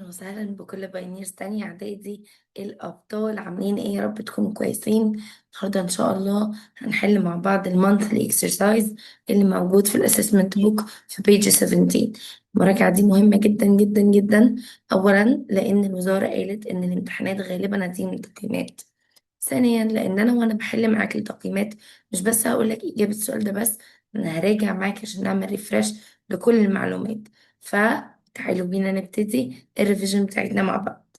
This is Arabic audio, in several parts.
وسهلا بكل بايونيرز تانية إعدادي. الأبطال عاملين إيه؟ يا رب تكونوا كويسين. النهاردة إن شاء الله هنحل مع بعض المانثلي اكسرسايز اللي موجود في الأسسمنت بوك في بيج 17. المراجعة دي مهمة جدا جدا جدا. أولا لأن الوزارة قالت إن الامتحانات غالبا هتيجي من تقييمات. ثانيا لأن أنا وأنا بحل معاك التقييمات مش بس هقولك إجابة السؤال ده بس، أنا هراجع معاك عشان نعمل ريفرش لكل المعلومات. فتعالوا بينا نبتدي الريفيجن بتاعتنا مع بعض.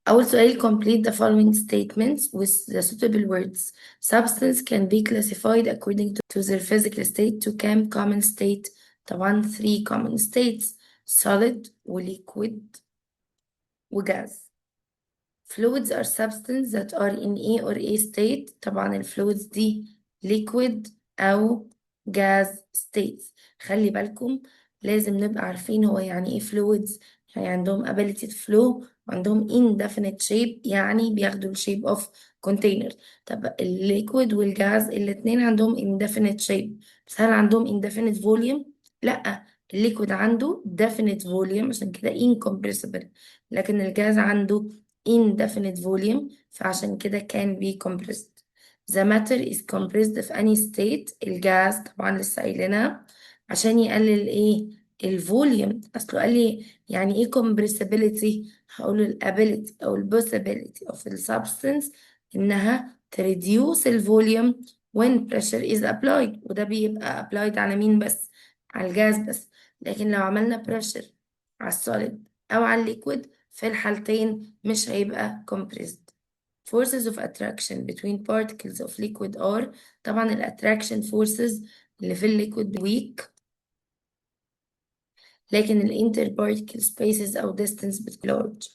أول سؤال: complete the following statements with the suitable words. Substance can be classified according to their physical state to كام common state؟ طبعا 3 common states: solid و liquid و gas. Fluids are substances that are in A or A state. طبعا الفلويدز دي liquid أو gas states. خلي بالكم لازم نبقى عارفين هو يعني ايه fluids. يعني عندهم ability to flow وعندهم indefinite shape، يعني بياخدوا ال shape of container. طب الليكويد والجاز الاتنين عندهم indefinite shape، بس هل عندهم indefinite volume؟ لأ، الليكويد عنده definite volume عشان كده incompressible، لكن الجاز عنده indefinite volume فعشان كده can be compressed. The matter is compressed في any state. الجاز طبعا لسه قايلينها عشان يقلل ايه؟ الفوليوم. اصله قال لي يعني ايه compressibility؟ هقول ال ability او ال possibility of the substance انها تريديوس الفوليوم when pressure is applied، وده بيبقى applied على مين بس؟ على الجاز بس. لكن لو عملنا pressure على السوليد او على الليكويد في الحالتين مش هيبقى compressed. Forces of attraction between particles of liquid are، طبعا ال attraction forces اللي في الليكويد weak، لكن ال interparticle spaces أو distance بتكون large.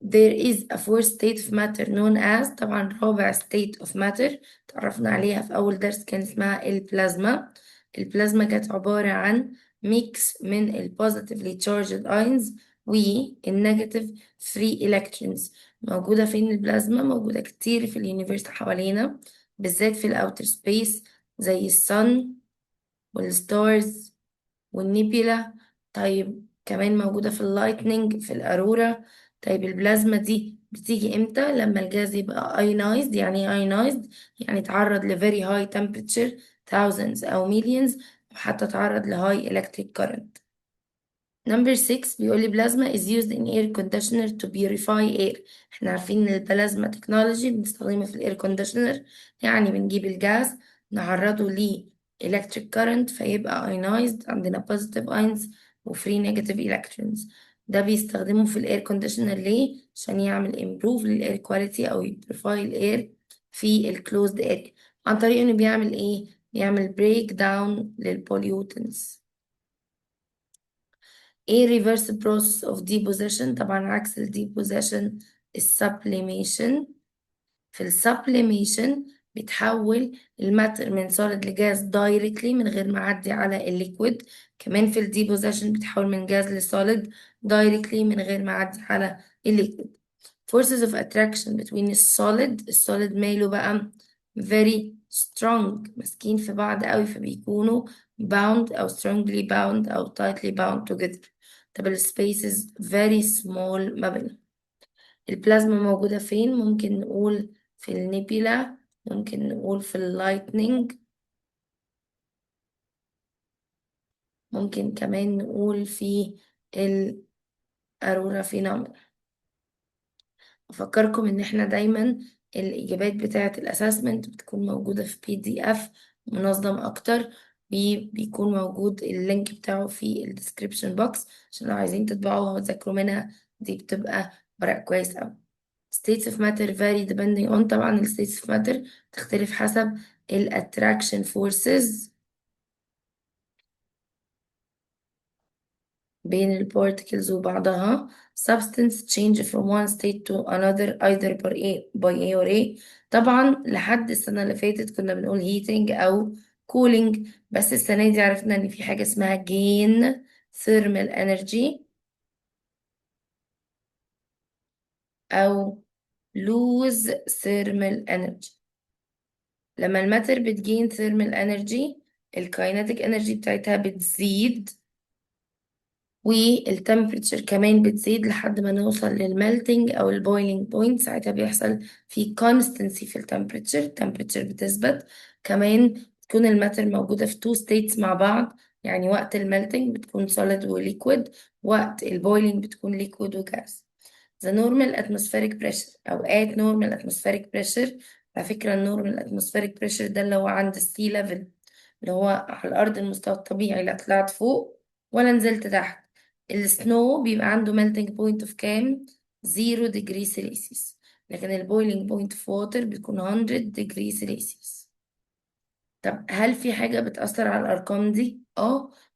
There is a fourth state of matter known as، طبعا رابع state of matter تعرفنا عليها في أول درس كان اسمها البلازما. البلازما كانت عبارة عن mix من ال positively charged ions والنيجاتيف free electrons. موجودة فين البلازما؟ موجودة كتير في اليونيفرس حوالينا، بالذات في الأوتر سبيس زي الصن والستارز والنيبيولا. طيب كمان موجودة في اللايتنينج في الأرورا. طيب البلازما دي بتيجي امتى؟ لما الجاز يبقى ايونايزد. يعني ايه ايونايزد؟ يعني اتعرض ل very high temperature thousands أو millions، وحتى اتعرض ل high electric current. Number 6 بيقول لي plasma is used in air conditioner to purify air. احنا عارفين ان البلازما تكنولوجي بنستخدمها في الاير كونديشنر، يعني بنجيب الجاز نعرضه ل electric current فيبقى ionized، عندنا positive ions و free negative electrons. ده بيستخدمه في الاير كونديشنر ليه؟ عشان يعمل improve للاير كواليتي او يبريفاي الاير في الكلوزد area. عن طريق انه بيعمل ايه؟ بيعمل break down للبوليوتنس. ايه reverse process of deposition؟ طبعا عكس ال deposition السبليميشن. في السبليميشن بتحول الماتر من solid لجاز directly من غير ما اعدي على الليكويد. كمان في ال deposition بتحول من جاز لسوليد directly من غير ما اعدي على الليكويد. forces of attraction between السوليد ماله بقى؟ very strong، ماسكين في بعض قوي فبيكونوا bound أو strongly bound أو tightly bound together. طب ال spaces very small ما بينهم. البلازما موجودة فين؟ ممكن نقول في النيبيلا، ممكن نقول في اللايتنينج، ممكن كمان نقول في الأرورا فينومينا. أفكركم إن إحنا دايما الإجابات بتاعة الأسسمنت بتكون موجودة في PDF منظم أكتر، بيكون موجود اللينك بتاعه في الديسكريبشن بوكس عشان لو عايزين تطبعوها وتذاكروا منها. دي بتبقى ورق كويس أوي. states of matter vary depending on، طبعا ال states of matter تختلف حسب ال attraction forces بين ال particles وبعضها. substance change from one state to another either by A or A. طبعا لحد السنة اللي فاتت كنا بنقول heating أو cooling، بس السنة دي عرفنا إن في حاجة اسمها gain thermal energy أو lose thermal energy. لما الماتر بتجين ثيرمال انرجي الكايناتيك انرجي بتاعتها بتزيد، والتمبريتشر كمان بتزيد لحد ما نوصل للميلتنج او البويلينج بوينت. ساعتها بيحصل في constancy في التمبريتشر بتثبت. كمان تكون الماتر موجودة في two states مع بعض، يعني وقت الميلتنج بتكون solid وليكويد، وقت البويلينج بتكون ليكويد وجاز. The normal atmospheric pressure أوقات normal atmospheric pressure، على فكرة النورمال atmospheric pressure ده اللي هو عند السي ليفل، اللي هو على الأرض المستوى الطبيعي، لا طلعت فوق ولا نزلت تحت. السنو بيبقى عنده melting point of كام؟ 0 degree سيليسيوس، لكن البويلينج بوينت في ووتر بيكون 100 degree سيليسيوس. طب هل في حاجة بتأثر على الأرقام دي؟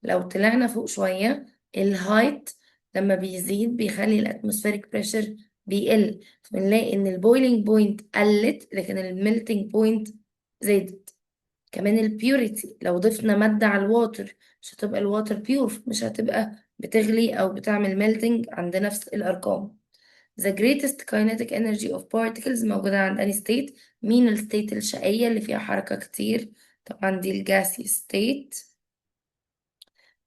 لو طلعنا فوق شوية الهايت لما بيزيد بيخلي الاتموسفيريك بريشر بيقل، فبنلاقي ان البويلينج بوينت قلت لكن الميلتنج بوينت زادت. كمان البيوريتي، لو ضفنا مادة على الواتر مش هتبقى الواتر بيور، مش هتبقى بتغلي أو بتعمل ميلتنج عند نفس الأرقام. The greatest kinetic energy of particles موجودة عند أي state؟ مين الستيت الشقية اللي فيها حركة كتير؟ طبعا دي الجاسي ستيت.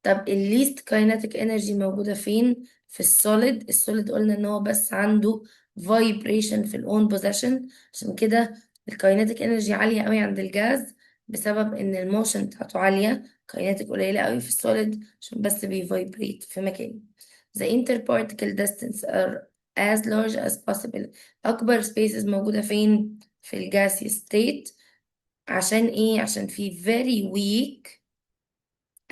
طب الليست كايناتيك انرجي موجودة فين؟ في السوليد قلنا ان هو بس عنده vibration في الاون بوزيشن، عشان كده الكايناتيك انرجي عالية قوي عند الجاز بسبب ان الموشن بتاعته عالية، كايناتيك قليلة قوي في السوليد عشان بس بيفايبريت في مكان. The interparticle distance are as large as possible. أكبر spaces موجودة فين؟ في الجاسي state. عشان ايه؟ عشان في very weak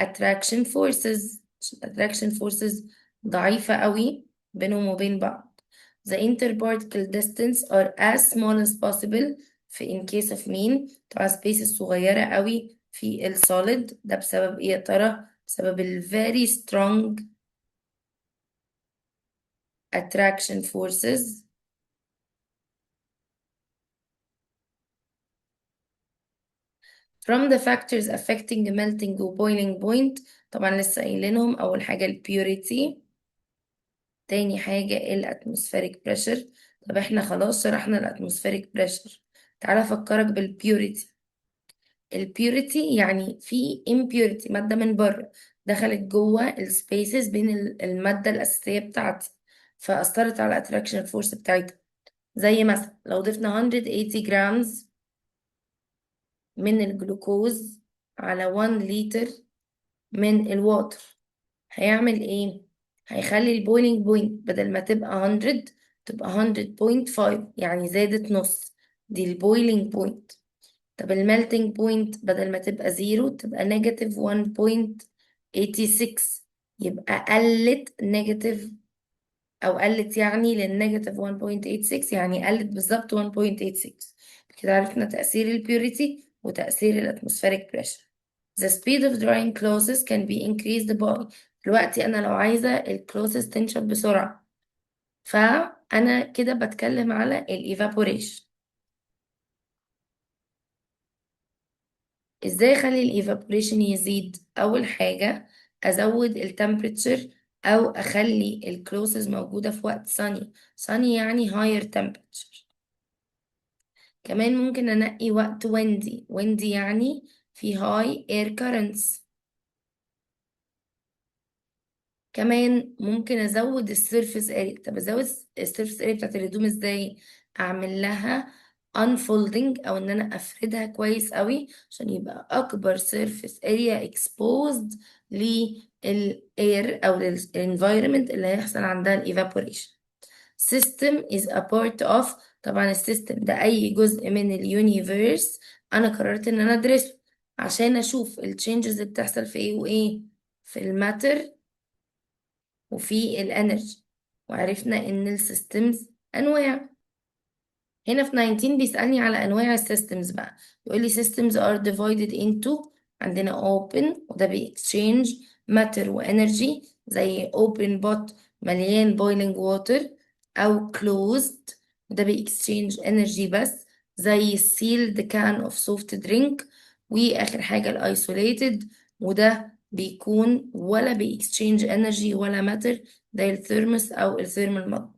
attraction forces، عشان attraction forces ضعيفة قوي بينهم وبين بعض. The interparticle distance are as small as possible في in case of مين؟ طبعا spaces صغيرة قوي في السوليد. ده بسبب ايه يا ترى؟ بسبب ال very strong attraction forces. From the factors affecting melting و boiling point طبعا لسه قايلينهم. أول حاجة ال purity، تاني حاجة الاتموسفيريك بريشر. طب احنا خلاص شرحنا الاتموسفيريك بريشر، تعالى افكرك بالبيوريتي. البيوريتي يعني في impurity، مادة من بره دخلت جوه السبيسز بين المادة الأساسية بتاعتي فأثرت على الاتراكشن فورس بتاعتها. زي مثلا لو ضفنا 180 جرامز من الجلوكوز على 1 لتر من الواتر، هيعمل ايه؟ هيخلي البويلينج بوينت بدل ما تبقى 100 تبقى 100.5، يعني زادت نص. دي البويلينج بوينت. طب الميلتنج بوينت بدل ما تبقى 0 تبقى نيجاتيف 1.86، يبقى قلت نيجاتيف، او قلت يعني للنيجاتيف 1.86، يعني قلت بالظبط 1.86. كده عرفنا تأثير البيوريتي وتأثير الاتموسفيريك بريشر. The speed of drying clothes can be increased by، دلوقتي انا لو عايزة الكلوثس تنشف بسرعة فانا كده بتكلم على الايفابوريشن. ازاي اخلي الايفابوريشن يزيد؟ اول حاجة ازود التمبريتشر او اخلي الكلوثس موجودة في وقت sunny يعني higher temperature. كمان ممكن انقي وقت windy يعني في high air currents. كمان ممكن ازود السيرفيس اريا. طب ازود السيرفيس اريا بتاعت الهدوم ازاي؟ اعمل لها unfolding او ان انا افردها كويس قوي عشان يبقى اكبر سيرفيس اريا exposed للاير او للانفايرمنت اللي هيحصل عندها الايفابوريشن. system is a part of، طبعا السيستم ده اي جزء من اليونيفيرس انا قررت ان انا ادرسه عشان اشوف التشينجز اللي بتحصل في ايه وايه، في الماتر وفي الانرجي. وعرفنا ان السيستمز انواع. هنا في 19 بيسألني على انواع السيستمز بقى، يقول لي systems are divided into، عندنا open وده بيكسشينج matter وانرجي زي open pot مليان boiling water، او closed وده بيكسشينج انرجي بس زي sealed can of soft drink. واخر حاجة ال isolated وده بيكون ولا بيكسشينج انرجي ولا matter زي الثيرموس او الثيرمال مج.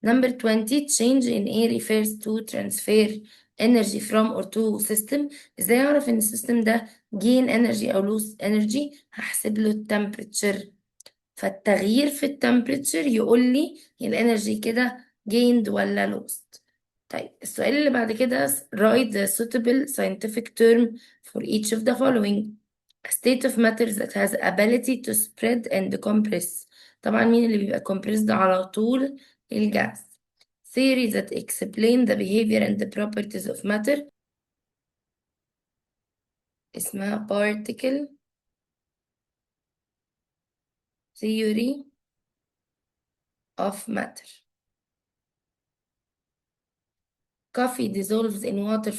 Number 20 change in A refers to transfer energy from or to system. ازاي اعرف ان السيستم ده gain energy او lose energy؟ هحسب له التمبريتشر، فالتغيير في التمبريتشر يقول لي الانرجي كده gained ولا lost. طيب السؤال اللي بعد كده write the suitable scientific term for each of the following. A state of matter that has ability to spread and compress. طبعا مين اللي بيبقى compressed على طول؟ الجاز. Theory that explain the behavior and the properties of matter اسمها particle theory of matter. Coffee dissolves in water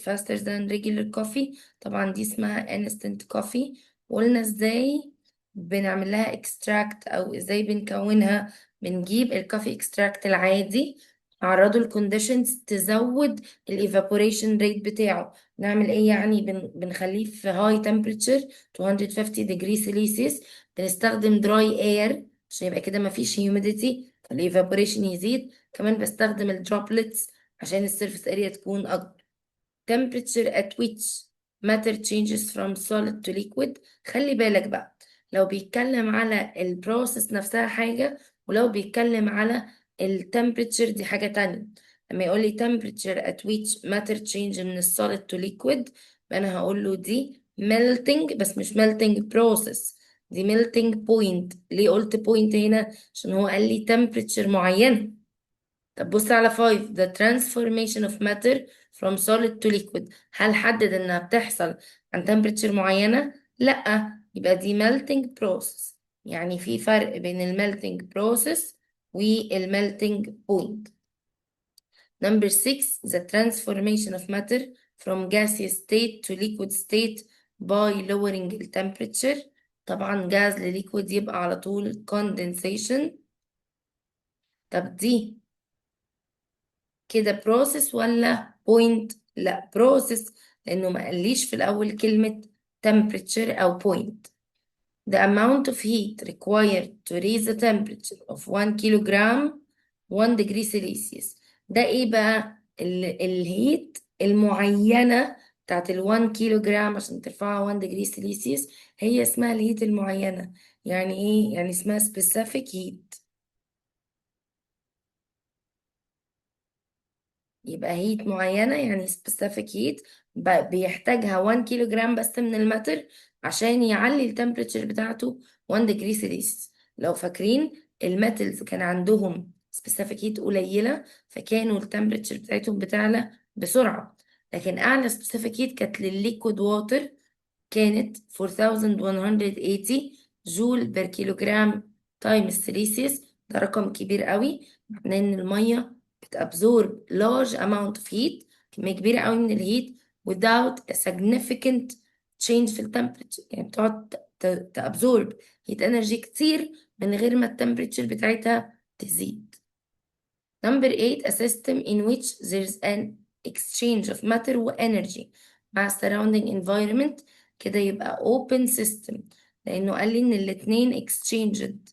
faster than regular coffee. طبعا دي اسمها instant coffee. وقلنا ازاي بنعمل لها extract او ازاي بنكونها. بنجيب الكافي extract العادي، نعرضه الكونديشنز تزود evaporation rate بتاعه. نعمل ايه يعني؟ بنخليه في high temperature 250 degree Celsius. بنستخدم dry air عشان يبقى كده مفيش humidity فالايفابوريشن يزيد. كمان بستخدم الدروبلتس عشان السيرفيس اريا تكون اكبر. temperature at which matter changes from solid to liquid. خلي بالك بقى، لو بيتكلم على البروسيس نفسها حاجة، ولو بيتكلم على التمبريتشر دي حاجة تانية. لما يقول لي temperature at which matter change من السوليد to liquid، فأنا هقول له دي melting، بس مش melting process، دي melting point. ليه قلت point هنا؟ عشان هو قال لي temperature معينة. طب بص على 5. The transformation of matter from solid to liquid. هل حدد انها بتحصل عن temperature معينة؟ لأ، يبقى دي melting process. يعني في فرق بين melting process melting point. Number 6. The transformation of matter from gaseous state to liquid state by lowering the temperature. طبعا جاز لليكويد يبقى على طول condensation. طب دي كده process ولا point؟ لا process، لأنه ما قاليش في الأول كلمة temperature أو point. The amount of heat required to raise the temperature of 1 kilogram 1 degree Celsius. ده إيه بقى؟ الهيت المعينة بتاعت 1 كيلو جرام عشان ترفعها 1 degree Celsius هي اسمها الهيت المعينة. يعني إيه؟ يعني اسمها specific heat. يبقى هيت معينة يعني specific heat بيحتاجها 1 كيلو جرام بس من الماتر عشان يعلي التمبريتشر بتاعته 1 degree سيليسيوس. لو فاكرين الميتالز كان عندهم specific heat قليلة، فكانوا التمبريتشر بتاعتهم بتعلى بسرعة. لكن أعلى specific heat كانت للليكويد ووتر، كانت 4180 جول بير كيلو جرام تايمز سيليسيوس. ده رقم كبير قوي، معناه ان المية بتابزورب large amount of heat، كمية كبيرة قوي من الهيت without a significant change في التمبريتشر. يعني بتقعد تابزورب هيت انرجي كتير من غير ما التمبريتشر بتاعتها تزيد. Number 8. A system in which there's an exchange of matter و energy مع surrounding environment. كده يبقى open system، لأنه قال لي إن الاتنين exchanged.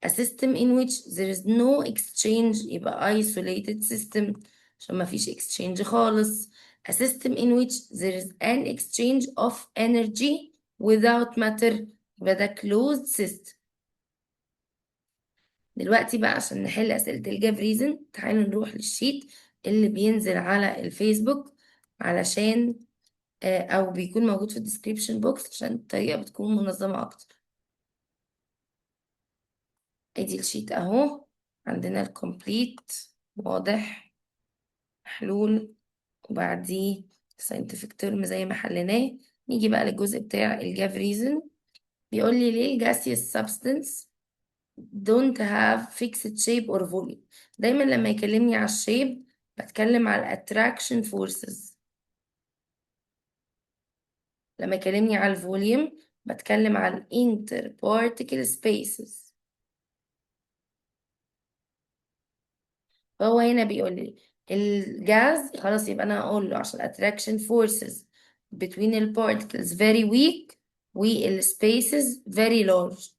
A system in which there is no exchange يبقى isolated system عشان ما فيش exchange خالص. A system in which there is an exchange of energy without matter يبقى ده closed system. دلوقتي بقى عشان نحل أسئلة الجاف ريزن، تعالوا نروح للشيت اللي بينزل على الفيسبوك علشان أو بيكون موجود في الديسكريبشن بوكس عشان الطريقة بتكون منظمة أكتر. ادي الشيت اهو، عندنا الكومبليت واضح، حلول، وبعديه scientific term زي ما حليناه. نيجي بقى للجزء بتاع الجاف ريزن. بيقول لي ليه الجاسيوس substance don't have fixed shape or volume. دايما لما يكلمني على الشيب بتكلم على attraction forces، لما يكلمني على الفوليوم بتكلم على interparticle spaces. فهو هنا بيقول لي الجاز خلاص، يبقى انا هقول له عشان attraction forces between the particles very weak وال spaces very large.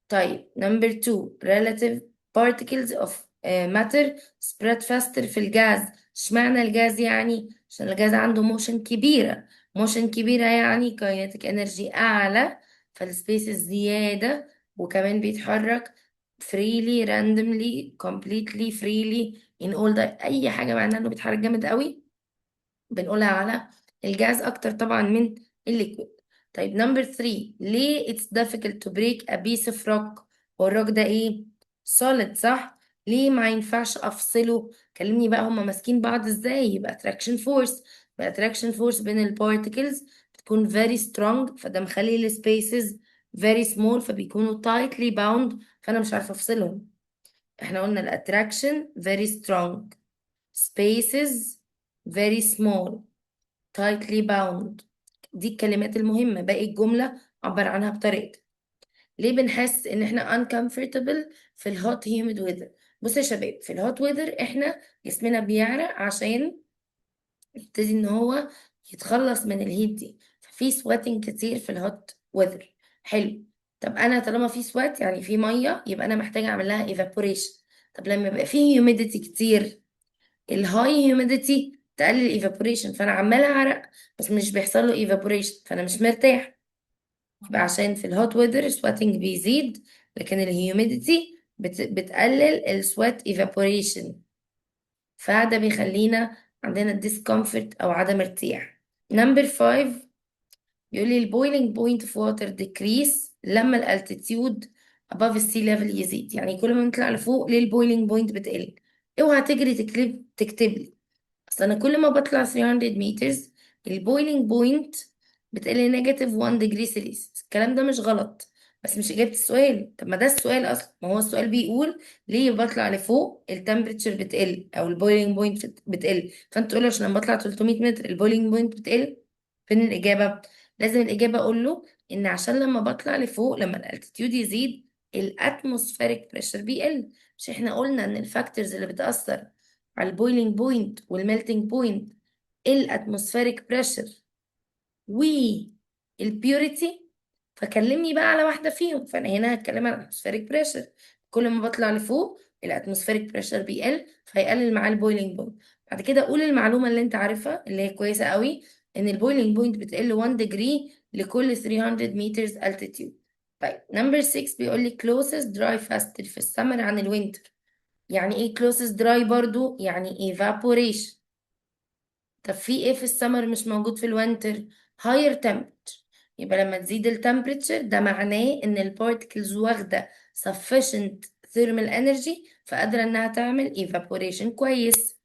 طيب number 2 relative particles of matter spread faster في الجاز. اشمعنى الجاز؟ يعني عشان الجاز عنده موشن كبيرة. موشن كبيرة يعني kinetic energy أعلى، فالسبيسز زيادة، وكمان بيتحرك freely randomly completely freely in all ده. أي حاجة معناها إنه بيتحرك جامد قوي بنقولها على الجاز أكتر طبعا من الليكويد. طيب نمبر 3، ليه it's difficult to break a piece of rock؟ هو الروك ده ايه؟ solid صح؟ ليه ما ينفعش أفصله؟ كلمني بقى هما ماسكين بعض ازاي؟ يبقى attraction force. يبقى attraction force بين البارتكلز بتكون very strong، فده مخلي السبيسز very small، فبيكونوا tightly bound، فأنا مش عارفة أفصلهم. احنا قلنا الاتراكشن very strong، spaces very small، tightly bound. دي الكلمات المهمة، باقي الجملة عبر عنها بطريقتك. ليه بنحس ان احنا uncomfortable في الهوت humid weather؟ بص يا شباب، في الهوت weather احنا جسمنا بيعرق عشان يبتدي ان هو يتخلص من الهيت دي، ففي سواتنج كتير في الهوت weather. حلو. طب انا طالما في سوات يعني في ميه، يبقى انا محتاجه اعمل لها evaporation. طب لما يبقى فيه humidity كتير، الهاي هيوميديتي تقلل الايفابوريشن، فانا عماله اعرق بس مش بيحصل له ايفابوريشن، فانا مش مرتاح. يبقى عشان في الهوت ويذر السواتنج بيزيد، لكن الهيوميديتي بتقلل السوات ايفابوريشن، فده بيخلينا عندنا discomfort او عدم ارتياح. نمبر 5 بيقول لي البويلينج بوينت في واتر ديكريس لما الالتيتيود above السي ليفل يزيد. يعني كل ما نطلع لفوق ليه البويلينج بوينت بتقل؟ اوعى تجري تكتب لي. اصل انا كل ما بطلع 300 مترز البويلينج بوينت بتقل نيجاتيف 1 ديجري سيلسيوس. الكلام ده مش غلط، بس مش اجابة السؤال. طب ما ده السؤال اصلا، ما هو السؤال بيقول ليه بطلع لفوق التمبريتشر بتقل او البويلينج بوينت بتقل، فانت تقول له عشان لما بطلع 300 متر البويلينج بوينت بتقل. فين الاجابة؟ لازم الاجابة اقول له ان عشان لما بطلع لفوق لما الالتيتيود يزيد الاتموسفيريك بريشر بيقل. مش احنا قلنا ان الفاكتورز اللي بتأثر على البويلينج بوينت والميلتنج بوينت الاتموسفيريك بريشر والبيوريتي؟ فكلمني بقى على واحدة فيهم، فأنا هنا هتكلم عن الاتموسفيريك بريشر. كل ما بطلع لفوق الاتموسفيريك بريشر بيقل، فيقلل معاه البويلينج بوينت. بعد كده قول المعلومة اللي انت عارفها اللي هي كويسة قوي، ان البويلينج بوينت بتقل 1 ديجري لكل 300 مترز altitude. طيب نمبر 6 بيقول لي closest dry faster في السمر عن الوينتر. يعني ايه closest dry؟ برضو يعني evaporation. طب في ايه في السمر مش موجود في الوينتر؟ higher temperature. يبقى لما تزيد التمبريتشر ده معناه ان البارتكلز واخده sufficient thermal energy فقادره انها تعمل evaporation كويس.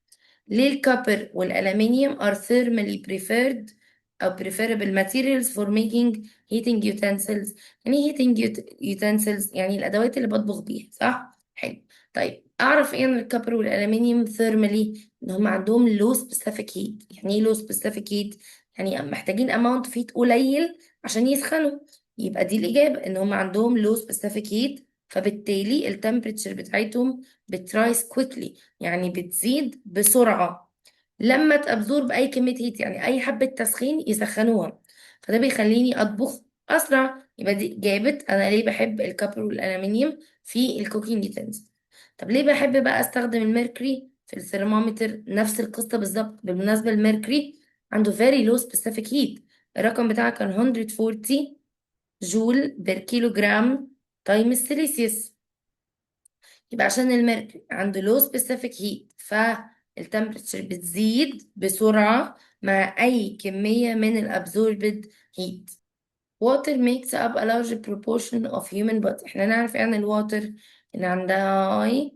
ليه الكوبر والألمنيوم are thermally preferred أو preferable materials for making heating utensils؟ يعني heating utensils يعني الأدوات اللي بطبخ بيها، صح؟ حلو. طيب أعرف إيه عن الكوبر والألمنيوم thermally؟ إن هم عندهم low specific heat. يعني إيه low specific heat؟ يعني محتاجين amount of heat قليل عشان يسخنوا. يبقى دي الإجابة، إن هم عندهم low specific heat، فبالتالي التمبريتشر بتاعتهم بترايس كويكلي يعني بتزيد بسرعة لما تابزور بأي كمية هيت، يعني أي حبة تسخين يسخنوها، فده بيخليني أطبخ أسرع. يبقى دي جابت أنا ليه بحب الكوبر والألمنيوم في الكوكينج يوتنسل. طب ليه بحب بقى أستخدم الميركوري في الثرمومتر؟ نفس القصة بالظبط. بالمناسبة الميركوري عنده very low specific heat، الرقم بتاعه كان 140 جول بير كيلو جرام تايم السيليسيوس. يبقى عشان الميركوري عنده low specific heat فالتمبريتشر بتزيد بسرعة مع أي كمية من الابزوربد heat. water makes up a large proportion of human body. احنا نعرف يعني الواتر اللي عندها high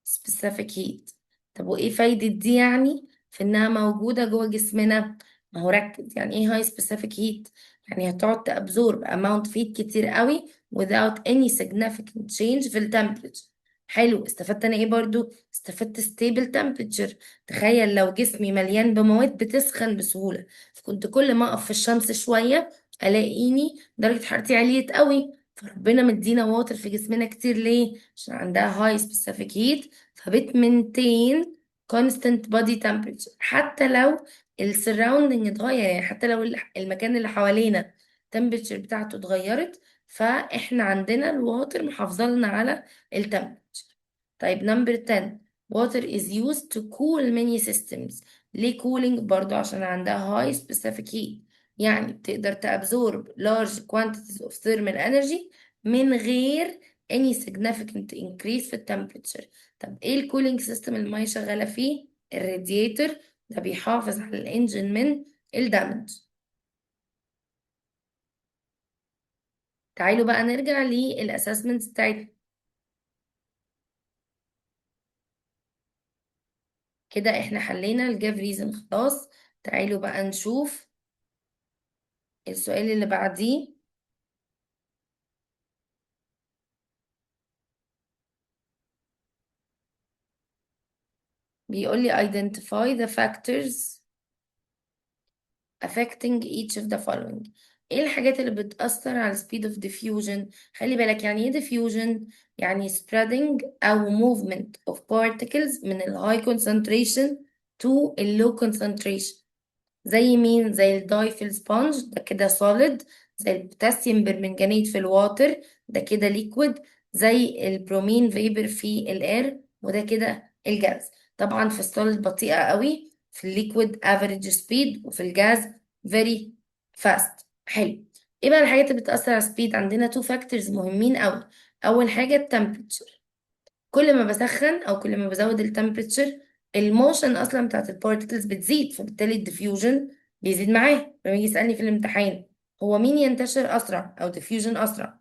specific heat. طب وإيه فايدة دي يعني في إنها موجودة جوه جسمنا؟ ما هو ركز، يعني إيه high specific heat؟ يعني هتقعد تأبزورب amount of heat كتير قوي without any significant change في التمبريتشر. حلو. استفدت انا ايه برضو؟ استفدت stable temperature. تخيل لو جسمي مليان بمواد بتسخن بسهولة، فكنت كل ما اقف في الشمس شوية الاقيني درجة حرارتي عليت قوي. فربنا مدينا واتر في جسمنا كتير ليه؟ عشان عندها high specific heat، فبتمنتين constant body temperature حتى لو السراوندنج اتغير، يعني حتى لو المكان اللي حوالينا temperature بتاعته اتغيرت، فاحنا عندنا الواتر محافظة لنا على التمبريتشر. طيب number 10 water is used to cool many systems. ليه cooling؟ برضو عشان عندها high specific heat، يعني بتقدر تابزورب large quantities of thermal energy من غير any significant increase في temperature. طب ايه الكولينج سيستم اللي المية شغالة فيه؟ الرادياتور، ده بيحافظ على الانجن من الدمج. تعالوا بقى نرجع للاسسمنتس بتاعتنا. كده احنا حلينا الجاف ريزن خلاص. تعالوا بقى نشوف السؤال اللي بعديه. بيقول لي identify the factors affecting each of the following. ايه الحاجات اللي بتأثر على speed of diffusion؟ خلي بالك يعني ايه diffusion؟ يعني spreading او movement of particles من ال high concentration to ال low concentration. زي مين؟ زي الدايفل سبونج، ده كده سوليد. زي البوتاسيوم برمنجانيت في الواتر، ده كده ليكويد. زي البرومين فيبر في الاير، وده كده الجاز. طبعا في السوليد بطيئة قوي، في الليكويد افريج سبيد، وفي الجاز فيري فاست. حلو. ايه بقى الحاجات اللي بتأثر على السبيد؟ عندنا تو فاكتورز مهمين قوي. اول حاجة التمبريتشر، كل ما بسخن او كل ما بزود التمبريتشر الموشن اصلا بتاعت البارتكلز بتزيد، فبالتالي الديفيوجن بيزيد معاه. لما يجي يسألني في الامتحان هو مين ينتشر اسرع او ديفيوجن اسرع،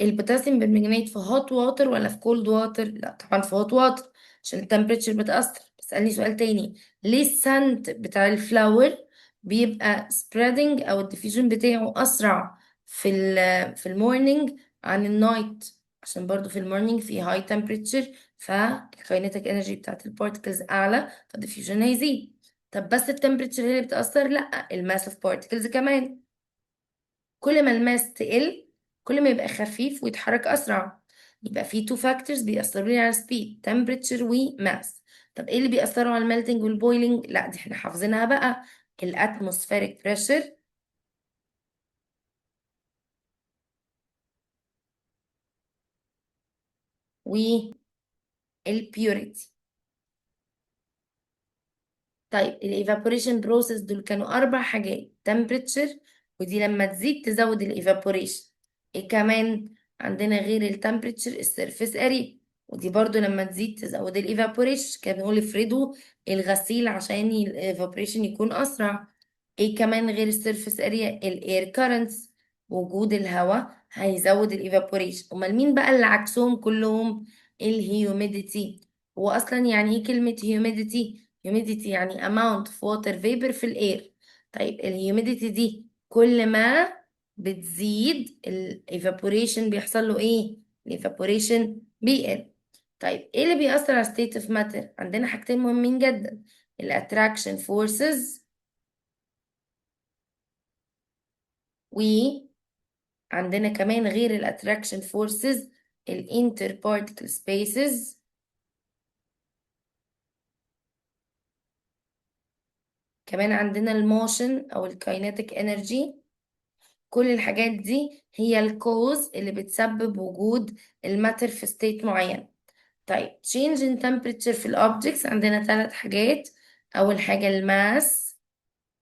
البوتاسيوم بالمجنيت في هوت واتر ولا في كولد واتر؟ لا طبعا في هوت واتر، عشان التمبريتشر بتأثر. بسألني سؤال تاني، ليه السنت بتاع الفلاور بيبقى spreading او الديفيوجن بتاعه اسرع في المورنينج عن النايت؟ عشان برضو في المورنينج في هاي تمبريتشر، فالكاينيتيك انرجي بتاعت البارتكلز اعلى، فالديفيوجن هيزيد. طب بس التمبريتشر هي اللي بتأثر؟ لا، الماس اوف بارتكلز كمان. كل ما الماس تقل كل ما يبقى خفيف ويتحرك أسرع. يبقى في تو فاكتورز بيأثروا لي على السبيد، temperature وماس. طب ايه اللي بيأثروا على الميلتنج والبويلنج؟ لا دي احنا حافظينها بقى، الاتموسفيريك بريشر والبيوريتي. طيب الايفابوريشن بروسيس دول كانوا اربع حاجات: temperature، ودي لما تزيد تزود الايفابوريشن. ايه كمان عندنا غير التمبريتشر؟ السيرفيس اريا، ودي برضو لما تزيد تزود الايفابوريشن. كان بنقول افردوا الغسيل عشان الايفابوريشن يكون اسرع. ايه كمان غير السيرفيس اريا؟ الاير كارنتس، وجود الهواء هيزود الايفابوريشن. امال مين بقى اللي عكسهم كلهم؟ الهيوميديتي. هو اصلا يعني ايه كلمة humidity؟ humidity يعني amount of water vapor في الاير. طيب الهيوميديتي دي كل ما بتزيد ال evaporation بيحصل له ايه؟ ال evaporation بيقل. طيب ايه اللي بيأثر على state of matter؟ عندنا حاجتين مهمين جدا: ال attraction forces، وعندنا كمان غير ال attraction forces ال interparticle spaces. كمان عندنا الموشن او الكاينيتيك انرجي. كل الحاجات دي هي الكوز اللي بتسبب وجود الماتر في ستيت معين. طيب change in temperature في الأوبجكتس عندنا ثلاث حاجات: أول حاجة الماس،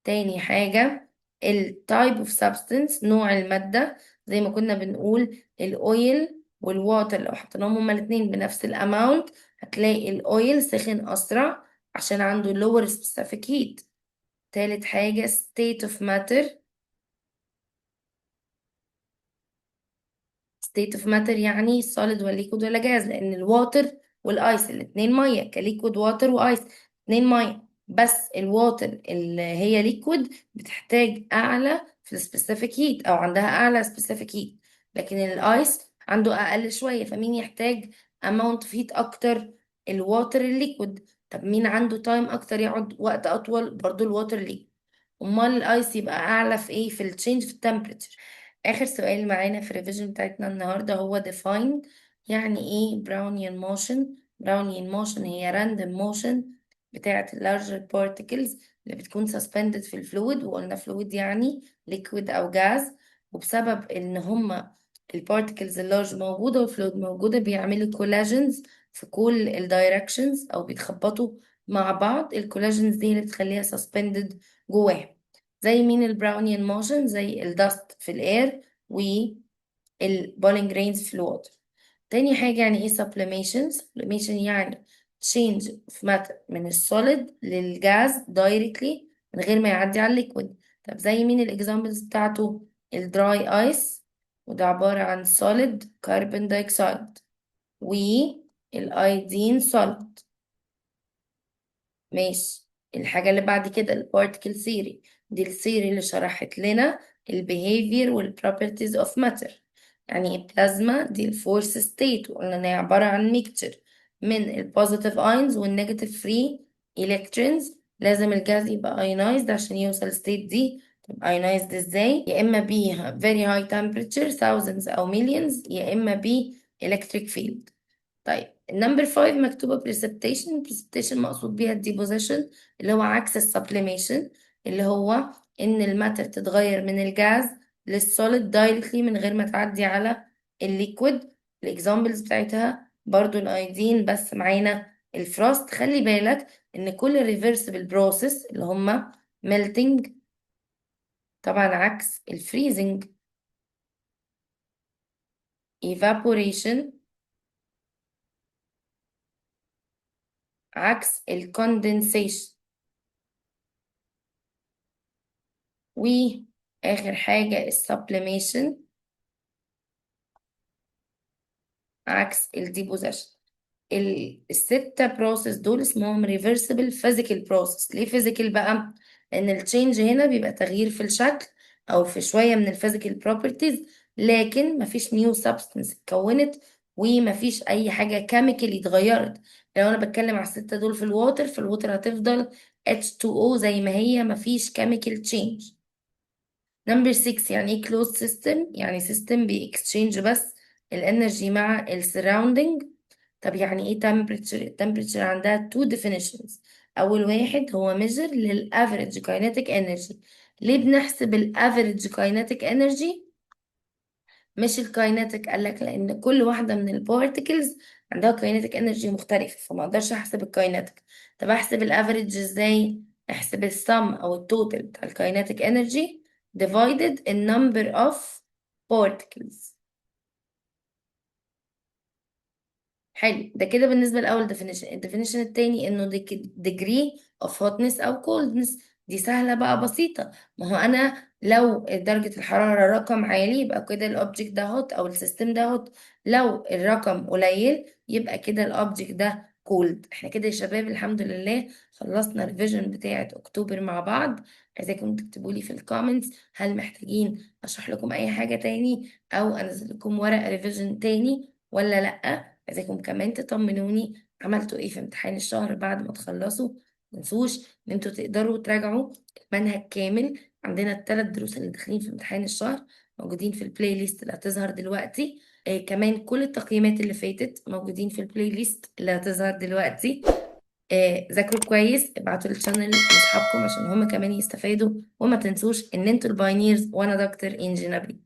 تاني حاجة ال type of substance نوع المادة. زي ما كنا بنقول الأويل والواتر لو حطيناهم هما الاتنين بنفس الأماونت هتلاقي الأويل سخن أسرع عشان عنده lower specific heat. تالت حاجة state of matter. state of matter يعني solid ولا liquid ولا جاز، لأن الواتر والآيس الاتنين مية، كليكويد واتر وآيس اتنين مية. بس الواتر اللي هي liquid بتحتاج أعلى في السبيسيفيك هيت، أو عندها أعلى سبيسيفيك هيت، لكن الآيس عنده أقل شوية. فمين يحتاج amount of heat أكتر؟ الواتر الليكويد. طب مين عنده تايم أكتر يقعد وقت أطول؟ برضو الواتر الليكويد. أمال الآيس يبقى أعلى في إيه؟ في التشينج في التمبريتشر. آخر سؤال معانا في الريفيجن بتاعتنا النهاردة هو define. يعني ايه Brownian motion؟ Brownian motion هي random motion بتاعة ال larger particles اللي بتكون suspended في الفلويد، وقلنا فلويد يعني liquid أو gas، وبسبب إن هما البارتكلز اللارج موجودة والفلويد موجودة، بيعملوا كولاجنز في كل الدايركشنز أو بيتخبطوا مع بعض. الكولاجنز دي اللي بتخليها suspended جواها. زي مين؟ البراونيان موشن، زي الدست في الاير والبولينج رينز في الواتر. تاني حاجة، يعني ايه sublimation؟ sublimation يعني change في matter من السوليد للجاز directly من غير ما يعدي على الليكويد. طب زي مين الاكزامبلز بتاعته؟ الدراي ايس، وده عبارة عن solid carbon dioxide، والايودين solid. ماشي. الحاجة اللي بعد كده البارتيكل ثيوري، دي الثيوري اللي شرحت لنا البيهيفير والبروبرتيز اوف ماتر. يعني البلازما دي الفورس ستيت، وقلنا ان هي عبارة عن ميكتشر من البوزيتيف اينز والنيجاتيف فري الكترونز. لازم الجاز يبقى ايونايزد عشان يوصل ستيت دي. طب ايونايزد ازاي؟ يا اما ب very high temperature thousands او millions، يا اما ب electric field. طيب النمبر 5 مكتوبة precipitation. precipitation مقصود بيها الديبوزيشن، اللي هو عكس السبليميشن، اللي هو ان الماتر تتغير من الجاز للسوليد دايركتلي من غير ما تعدي على الليكويد. الاكزامبلز بتاعتها برضو الايودين، بس معانا الفروست. خلي بالك ان كل الريفرسبل بروسيس اللي هما melting طبعا عكس الفريزنج، evaporation عكس الكوندنسيشن، واخر حاجة السبليميشن عكس الديبوزيشن. الستة بروسيس دول اسمهم reversible physical process. ليه physical بقى؟ لأن التشينج هنا بيبقى تغيير في الشكل أو في شوية من الفيزيكال properties، لكن مفيش new substance اتكونت ومفيش أي حاجة chemical اتغيرت. لو أنا بتكلم على الستة دول في الووتر، فالووتر هتفضل H2O زي ما هي، مفيش chemical change. نمبر 6، يعني ايه closed system؟ يعني system بيكسشينج بس الانرجي مع السراوندينج. طب يعني ايه temperature؟ temperature عندها two definitions. اول واحد هو measure للافريج kinetic energy. ليه بنحسب الافريج kinetic energy مش الكايناتيك؟ قالك لان كل واحده من البارتكلز عندها كايناتيك انرجي مختلفه، فما اقدرش احسب الكايناتيك. طب احسب الافريج ازاي؟ احسب السم او التوتال بتاع الكايناتيك انرجي divided the number of particles. حلو، ده كده بالنسبة لأول definition. الديفينيشن التاني إنه degree of hotness أو coldness. دي سهلة بقى، بسيطة. ما هو أنا لو درجة الحرارة رقم عالي يبقى كده الأوبجكت ده هوت أو السيستم ده هوت، لو الرقم قليل يبقى كده الأوبجكت ده كولد. احنا كده يا شباب الحمد لله خلصنا الريفيجن بتاعة أكتوبر مع بعض. عايزاكم تكتبوا لي في الكومنتس هل محتاجين أشرح لكم أي حاجة تاني أو أنزل لكم ورق ريفيجن تاني ولا لأ. عايزاكم كمان تطمنوني عملتوا ايه في امتحان الشهر بعد ما تخلصوا. متنسوش ان انتوا تقدروا تراجعوا المنهج كامل. عندنا الثلاث دروس اللي داخلين في امتحان الشهر موجودين في البلاي ليست اللي هتظهر دلوقتي. كمان كل التقييمات اللي فاتت موجودين في البلاي ليست اللي هتظهر دلوقتي. ذاكروا كويس، ابعتوا الشانل لاصحابكم عشان هما كمان يستفادوا، وما تنسوش ان انتوا الباينيرز وانا دكتور انجي نبيل.